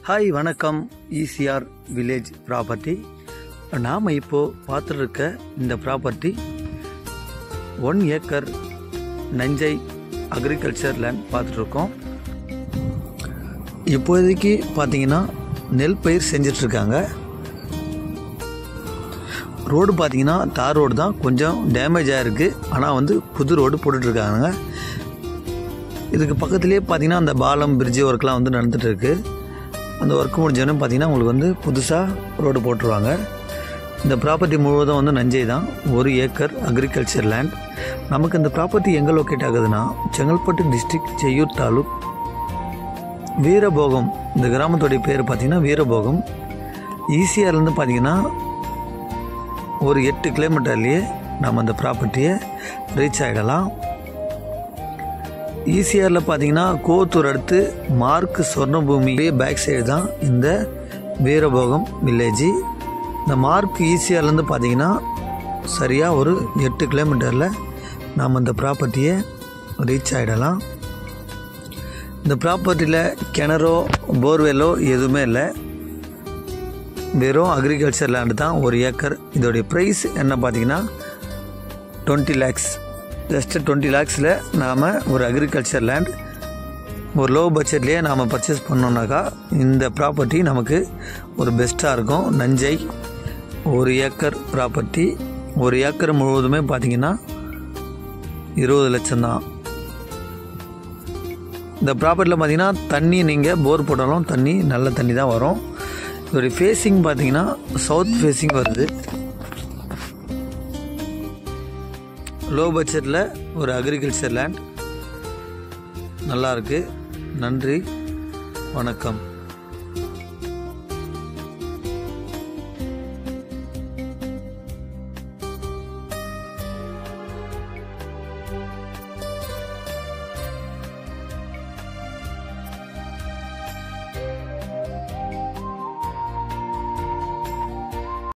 Hi வணக்கம். ECR village property. நாம் இப்போது பார்த்துருக்க இந்த ப்ராப்பர்ட்டி 1 ஏக்கர் நஞ்சை அக்ரிகல்ச்சர் லேண்ட் பார்த்துட்ருக்கோம். இப்போதைக்கு பார்த்தீங்கன்னா நெல் பயிர் செஞ்சிட்ருக்காங்க. ரோடு பார்த்தீங்கன்னா தார் ரோடு தான், கொஞ்சம் டேமேஜ் ஆகிருக்கு. ஆனால் புது ரோடு போட்டுட்ருக்காங்க. இதுக்கு பக்கத்துலேயே பார்த்தீங்கன்னா அந்த பாலம் பிரிட்ஜு ஒர்க்லாம் நடந்துகிட்டு இருக்குது. அந்த ஒர்க் முடிஞ்சோன்னு பார்த்தீங்கன்னா உங்களுக்கு புதுசாக ரோடு போட்டுருவாங்க. இந்த ப்ராப்பர்ட்டி முழுவதும் நஞ்சை தான். 1 ஏக்கர் அக்ரிகல்ச்சர் லேண்ட். நமக்கு இந்த ப்ராப்பர்ட்டி எங்கே லொக்கேட் ஆகுதுன்னா, செங்கல்பட்டு டிஸ்ட்ரிக்ட், செய்யூர் தாலுக், வீரபோகம். இந்த கிராமத்துடைய பேர் பார்த்தீங்கன்னா வீரபோகம். ஈசிஆர்லேருந்து பார்த்தீங்கன்னா ஒரு 8 கிலோமீட்டர்லேயே நம்ம அந்த ப்ராப்பர்ட்டியை ரீச் ஆகிடலாம். ஈசிஆரில் பார்த்தீங்கன்னா கோத்தூர் அடுத்து மார்க் சொர்ணபூமி பேக் சைடு தான் இந்த வீரபோகம் வில்லேஜி. இந்த மார்க் ஈசிஆர்லேருந்து பார்த்தீங்கன்னா சரியாக ஒரு 8 கிலோமீட்டரில் நாம் இந்த ப்ராப்பர்ட்டியை ரீச் ஆகிடலாம். இந்த ப்ராப்பர்ட்டியில் கிணறோ போர்வெல்லோ எதுவுமே இல்லை. வெறும் அக்ரிகல்ச்சர் லேண்டு தான், 1 ஏக்கர். இதோடைய ப்ரைஸ் என்ன பார்த்தீங்கன்னா 20 lakhs. ஜஸ்ட்டு 20 lakhஸில் நாம் ஒரு அக்ரிகல்ச்சர் லேண்ட் ஒரு லோ பட்ஜெட்லேயே நாம் பர்ச்சேஸ் பண்ணோன்னாக்கா இந்த ப்ராப்பர்ட்டி நமக்கு ஒரு பெஸ்ட்டாக இருக்கும். நஞ்சை 1 ஏக்கர் ப்ராப்பர்ட்டி. 1 ஏக்கர் முழுவதுமே பார்த்திங்கன்னா 20 லட்சம் தான். இந்த ப்ராப்பர்ட்டியில் பார்த்திங்கன்னா தண்ணி நீங்கள் போர் போட்டாலும் தண்ணி நல்ல தண்ணி தான் வரும். இதோடைய ஃபேஸிங் பார்த்திங்கன்னா சவுத் ஃபேஸிங் வருது. லோ பட்ஜெட்டில் ஒரு அக்ரிகல்ச்சர் லேண்ட் நல்லாயிருக்கு. நன்றி, வணக்கம்.